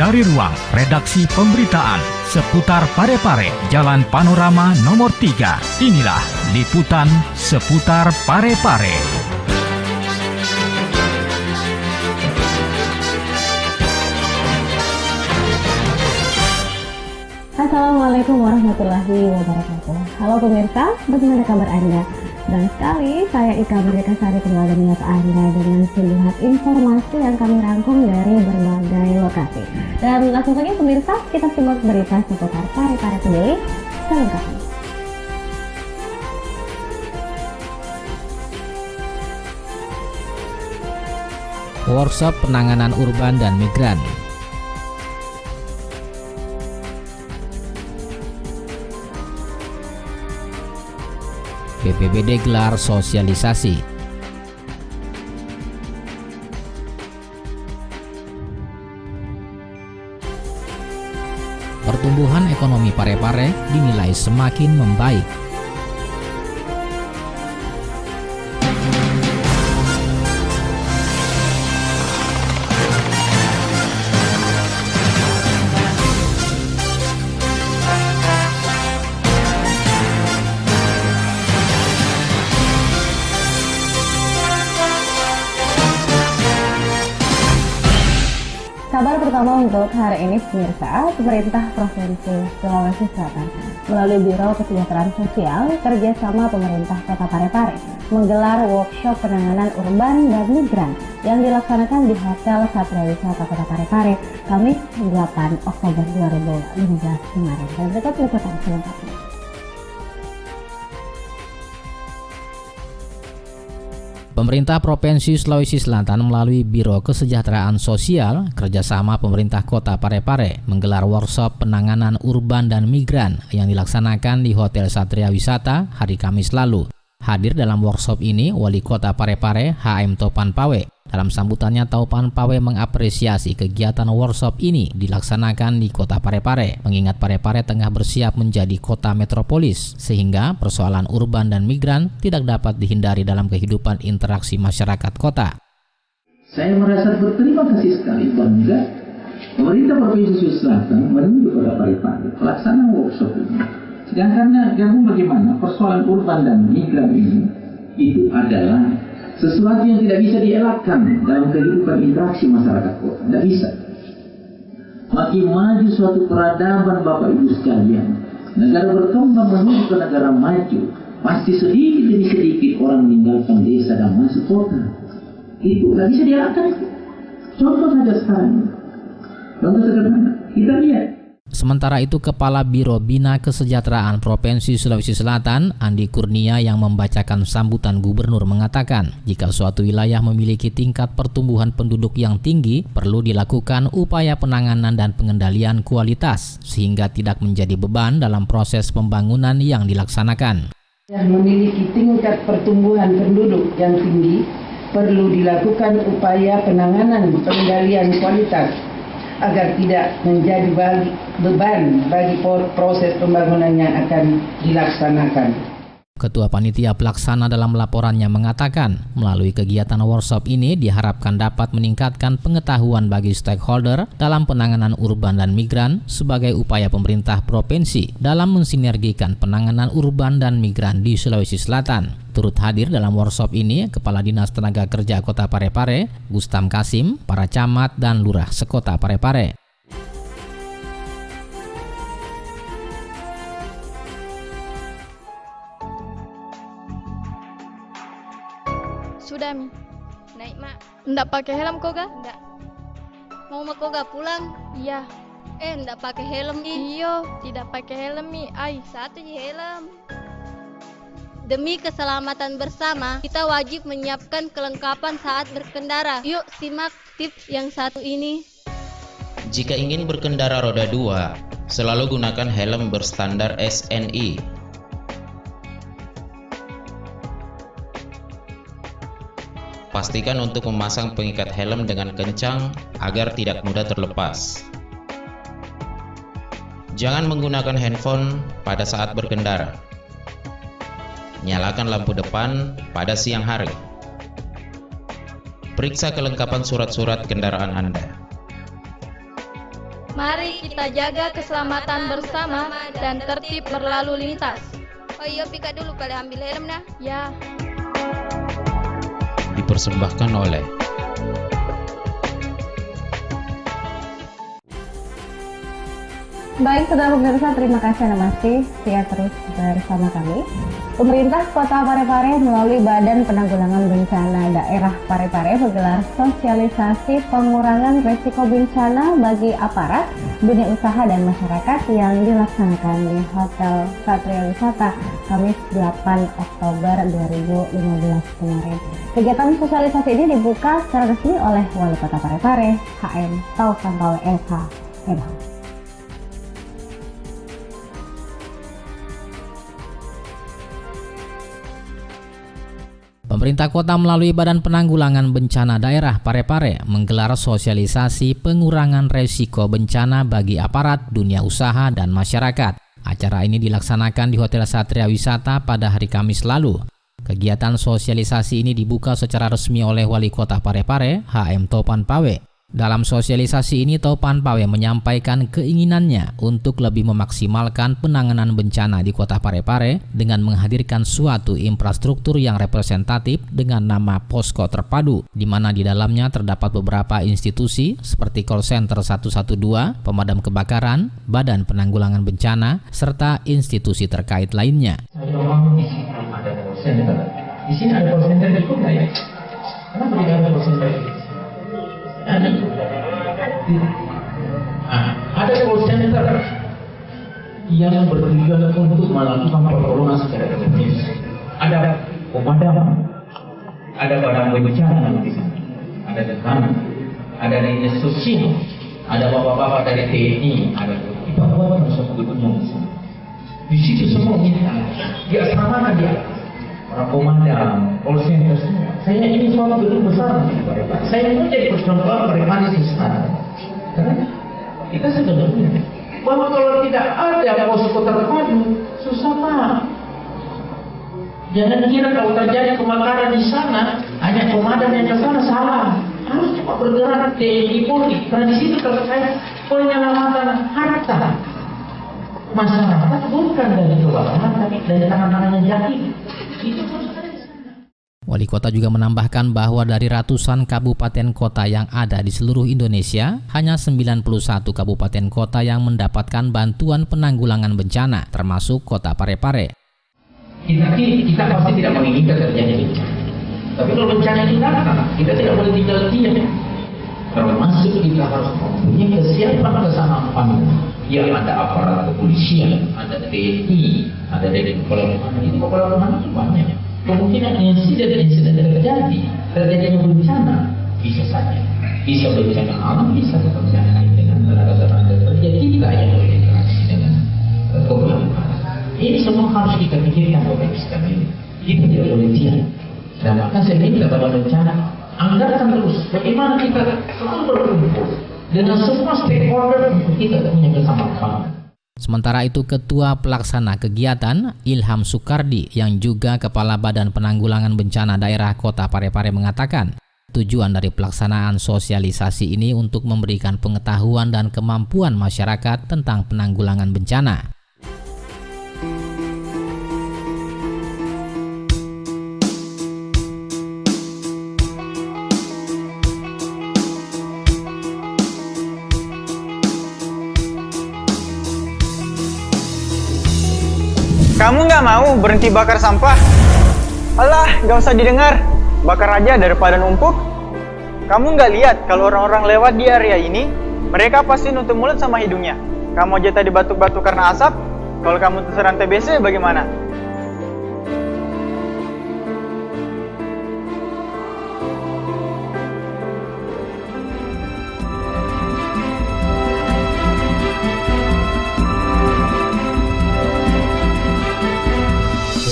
Dari ruang redaksi pemberitaan seputar Parepare, Jalan Panorama nomor 3, inilah liputan seputar Parepare. Assalamualaikum warahmatullahi wabarakatuh. Halo pemirsa, bagaimana kabar Anda? Dan sekali saya Ika Merdekasari kembali menyapa Anda dengan sejumlah informasi yang kami rangkum dari berbagai lokasi. Dan langsung saja pemirsa, kita simak berita seputar Parepare Peduli selengkapnya. Workshop penanganan urban dan migran. BPBD gelar sosialisasi. Pertumbuhan ekonomi Parepare dinilai semakin membaik. Kabar pertama untuk hari ini pemirsa, pemerintah Provinsi Sulawesi Selatan melalui Biro Kesejahteraan Sosial kerjasama pemerintah Kota Parepare menggelar workshop penanganan urban dan migran yang dilaksanakan di Hotel Satria Wisata Kota Parepare Kamis 8 Oktober 2015 kemarin. Dan berikut liputan selengkapnya. Pemerintah Provinsi Sulawesi Selatan melalui Biro Kesejahteraan Sosial kerjasama pemerintah Kota Parepare menggelar workshop penanganan urban dan migran yang dilaksanakan di Hotel Satria Wisata hari Kamis lalu. Hadir dalam workshop ini Wali Kota Parepare HM Topan Pawe. Dalam sambutannya, Topan Pawe mengapresiasi kegiatan workshop ini dilaksanakan di Kota Parepare, mengingat Parepare tengah bersiap menjadi kota metropolis, sehingga persoalan urban dan migran tidak dapat dihindari dalam kehidupan interaksi masyarakat kota. Saya merasa berterima kasih sekali bangga pemerintah Provinsi Sulawesi Selatan menunjuk Kota Parepare pelaksanaan workshop ini. Sedangkan bagaimana persoalan urban dan migran ini itu adalah sesuatu yang tidak bisa dielakkan dalam kehidupan interaksi masyarakat kota. Tidak bisa. Makin maju suatu peradaban Bapak Ibu sekalian, negara berkembang menuju ke negara maju, pasti sedikit demi sedikit orang meninggalkan desa dan masuk kota. Itu tidak bisa dielakkan. Contoh saja sekarang. Contoh sederhana. Kita lihat. Sementara itu, Kepala Biro Bina Kesejahteraan Provinsi Sulawesi Selatan, Andi Kurnia, yang membacakan sambutan gubernur mengatakan, jika suatu wilayah memiliki tingkat pertumbuhan penduduk yang tinggi, perlu dilakukan upaya penanganan dan pengendalian kualitas, sehingga tidak menjadi beban dalam proses pembangunan yang dilaksanakan. Yang memiliki tingkat pertumbuhan penduduk yang tinggi, perlu dilakukan upaya penanganan pengendalian kualitas, agar tidak menjadi beban bagi proses pembangunan yang akan dilaksanakan. Ketua Panitia Pelaksana dalam laporannya mengatakan, melalui kegiatan workshop ini diharapkan dapat meningkatkan pengetahuan bagi stakeholder dalam penanganan urban dan migran sebagai upaya pemerintah provinsi dalam mensinergikan penanganan urban dan migran di Sulawesi Selatan. Turut hadir dalam workshop ini Kepala Dinas Tenaga Kerja Kota Parepare, Gustam Kasim, para camat dan lurah sekota Parepare. Sudah Mi, naik mak. Nggak pakai helm kok ga? Nggak. Mau mak kok ga pulang? Iya. Nggak pakai helm. Iyo, tidak pakai helm Mi. Satu je helm. Demi keselamatan bersama, kita wajib menyiapkan kelengkapan saat berkendara. Yuk simak tips yang satu ini. Jika ingin berkendara roda 2, selalu gunakan helm berstandar SNI. Pastikan untuk memasang pengikat helm dengan kencang agar tidak mudah terlepas. Jangan menggunakan handphone pada saat berkendara. Nyalakan lampu depan pada siang hari. Periksa kelengkapan surat-surat kendaraan Anda. Mari kita jaga keselamatan bersama dan tertib berlalu lintas. Oh iya, pika dulu kali ambil helm nah. Ya. Dipersembahkan oleh Baik, saudara pemirsa, terima kasih Anda masih setia terus bersama kami. Pemerintah Kota Parepare melalui Badan Penanggulangan Bencana Daerah Parepare menggelar sosialisasi pengurangan resiko bencana bagi aparat, dunia usaha dan masyarakat yang dilaksanakan di Hotel Satria Wisata Kamis 8 Oktober 2015 kemarin. Kegiatan sosialisasi ini dibuka secara resmi oleh Wali Kota Parepare, HM Taufan Pawe SH. Pemerintah kota melalui Badan Penanggulangan Bencana Daerah Parepare menggelar sosialisasi pengurangan resiko bencana bagi aparat, dunia usaha, dan masyarakat. Acara ini dilaksanakan di Hotel Satria Wisata pada hari Kamis lalu. Kegiatan sosialisasi ini dibuka secara resmi oleh Wali Kota Parepare, HM Taufan Pawe. Dalam sosialisasi ini, Taufan Pawe menyampaikan keinginannya untuk lebih memaksimalkan penanganan bencana di Kota Parepare dengan menghadirkan suatu infrastruktur yang representatif dengan nama Posko Terpadu, di mana di dalamnya terdapat beberapa institusi seperti call center 112, pemadam kebakaran, Badan Penanggulangan Bencana, serta institusi terkait lainnya. Saya ngomong di sini ada call center. Di sini ada call center cukup nggak ya? Kenapa tidak ada call center? Ada call center yang bertujuan untuk melakukan pertolongan secara teknis. Ada pemadam, ada barang bencana di sana, ada dekan, ada dinas sosial, ada bapak-bapak dari TNI, ada kita buat satu gedung di sini. Di situ semua kita di asrama dia para pemadam, call center semua. Saya ini suatu gedung besar di Parepare. Saya mau jadi percontohan Parepare di sana. Karena kita sudah punya bahwa kalau tidak ada posko terpadu, susah Pak. Jangan kira kalau terjadi kebakaran di sana hanya pemadam yang ke sana, salah. Harus cepat bergerak TNI Polri, karena di situ terkait penyelamatan harta masyarakat bukan dari kebakaran, tapi dari tangan-tangan yang jahil. Itu harus ada di sana. Wali kota juga menambahkan bahwa dari ratusan kabupaten kota yang ada di seluruh Indonesia, hanya 91 kabupaten kota yang mendapatkan bantuan penanggulangan bencana, termasuk Kota Parepare. Kita pasti tidak menginginkan terjadi bencana. Tapi kalau bencana itu datang, kita tidak boleh tinggal diam. Termasuk kita harus mempunyai kesiapan kesamaan. Ya, ada aparat kepolisian, ada TNI, ada dari kepala ini itu banyak. Kemungkinan insiden terjadinya bencana bisa saja, bisa bencana alam, bisa bencana dengan tenaga kerja kita yang berinteraksi dengan kebakaran. Ini semua harus kita pikirkan oleh kita ini. Kita tidak boleh diam. Dan maka saya minta pada bencana anggarkan terus bagaimana kita selalu berkumpul dengan semua stakeholder untuk kita punya kesamaan. Sementara itu, Ketua Pelaksana Kegiatan Ilham Sukardi yang juga Kepala Badan Penanggulangan Bencana Daerah Kota Parepare mengatakan, tujuan dari pelaksanaan sosialisasi ini untuk memberikan pengetahuan dan kemampuan masyarakat tentang penanggulangan bencana. Kamu nggak mau berhenti bakar sampah? Alah, nggak usah didengar. Bakar aja daripada numpuk. Kamu nggak lihat kalau orang-orang lewat di area ini, mereka pasti nutup mulut sama hidungnya. Kamu aja tadi batuk-batuk karena asap. Kalau kamu terserang TBC bagaimana?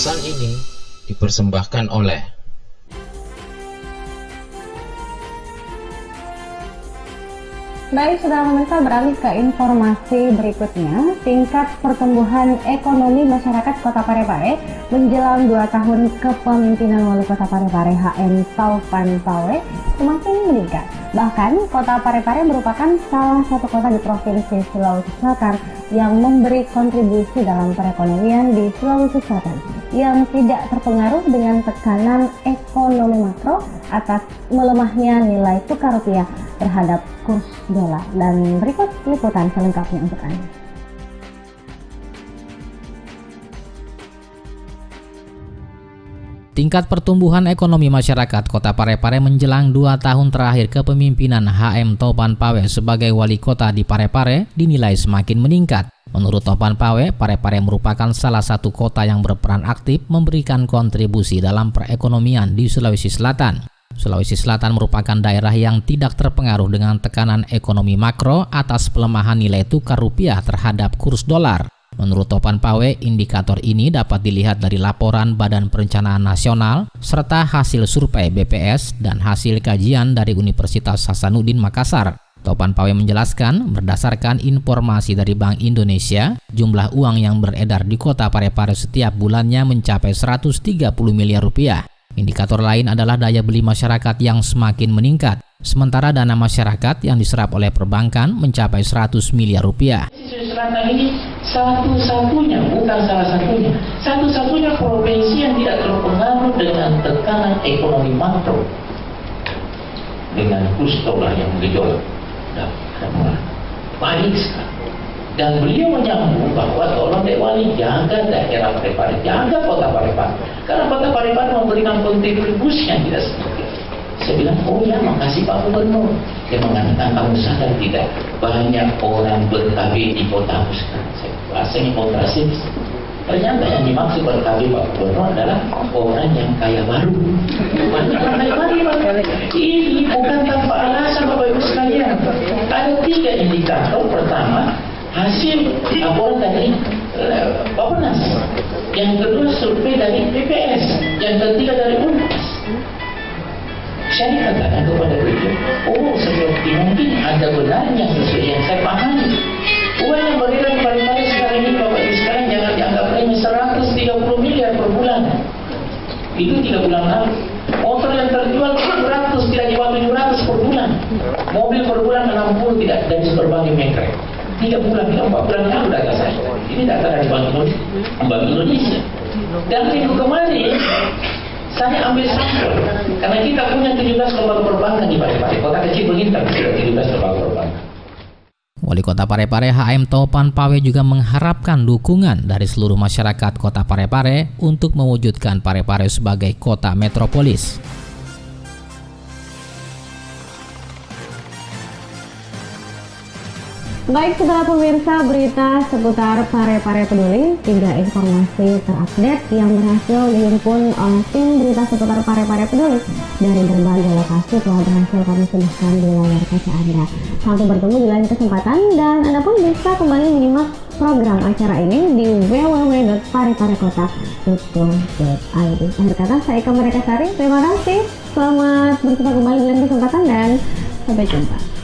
Pesan ini dipersembahkan oleh Baik, saudara pemirsa, beralih ke informasi berikutnya. Tingkat pertumbuhan ekonomi masyarakat Kota Parepare menjelang 2 tahun kepemimpinan Wali Kota Parepare HM Taufan Pawe semakin meningkat. Bahkan, kota Parepare merupakan salah satu kota di Provinsi Sulawesi Selatan yang memberi kontribusi dalam perekonomian di Sulawesi Selatan, yang tidak terpengaruh dengan tekanan ekonomi makro atas melemahnya nilai tukar rupiah terhadap kurs dolar. Dan berikut liputan selengkapnya untuk Anda. Tingkat pertumbuhan ekonomi masyarakat Kota Parepare menjelang 2 tahun terakhir kepemimpinan HM Topan Pawe sebagai wali kota di Parepare dinilai semakin meningkat. Menurut Topan Pawe, Parepare merupakan salah satu kota yang berperan aktif memberikan kontribusi dalam perekonomian di Sulawesi Selatan. Sulawesi Selatan merupakan daerah yang tidak terpengaruh dengan tekanan ekonomi makro atas pelemahan nilai tukar rupiah terhadap kurs dolar. Menurut Topan Pawe, indikator ini dapat dilihat dari laporan Badan Perencanaan Nasional serta hasil survei BPS dan hasil kajian dari Universitas Hasanuddin Makassar. Topan Pawe menjelaskan, berdasarkan informasi dari Bank Indonesia, jumlah uang yang beredar di Kota Parepare setiap bulannya mencapai 130 miliar rupiah. Indikator lain adalah daya beli masyarakat yang semakin meningkat, sementara dana masyarakat yang diserap oleh perbankan mencapai 100 miliar rupiah. Selatan ini satu-satunya, bukan salah satunya, satu-satunya provinsi yang tidak terpengaruh dengan tekanan ekonomi makro, dengan kurs dolar yang gejolak dan baik sekali. Dan beliau menyambung bahwa tolong Dek Wali jaga daerah Parepare, jaga kota Parepare, karena kota Parepare memberikan kontribusi yang tidak sedikit. Saya bilang, oh ya, makasih Pak Gubernur. Dia mengatakan, kamu sadar tidak banyak orang ber-KB di kota aku sekarang. Saya rasanya kontrasif. Ternyata yang dimaksud ber-KB Pak Gubernur adalah orang yang kaya baru. Banyak orang kaya baru. Ini bukan tanpa alasan Bapak Ibu sekalian. Ada 3 indikator. Pertama, hasil laporan dari Bappenas. Yang kedua, survei dari BPS. Yang ketiga dari UNAS. Saya katakan kepada beliau, oh seperti mungkin ada benarnya sesuai yang saya pahami. Uang yang beredar di Parepare sekarang ini, Bapak Ibu sekarang jangan dianggap remeh, 130 miliar per bulan. Itu 3 bulan lalu. Motor yang terjual 700, tidak di bawah 700 per bulan. Mobil per bulan 60 tidak dari berbagai merek. 3 bulan, 4 bulan lalu data saya. Ini data dari Bank Indonesia. Dan minggu kemarin saya ambil sampel, karena kita punya 17 lembaga perbankan di Parepare. Kota kecil begitu, sudah 17 lembaga perbankan. Wali Kota Parepare HM Topan Pawe juga mengharapkan dukungan dari seluruh masyarakat Kota Parepare untuk mewujudkan Parepare sebagai kota metropolis. Baik saudara pemirsa, berita seputar Parepare Peduli, 3 informasi terupdate yang berhasil dihimpun oleh tim berita seputar Parepare Peduli dari berbagai lokasi telah berhasil kami sebutkan di layar kaca Anda. Sampai bertemu di lain kesempatan, dan Anda pun bisa kembali menyimak program acara ini di www.pareparekota.co.id. Akhir kata, saya Eka Mereka Sari, terima kasih, selamat berjumpa kembali di lain kesempatan dan sampai jumpa.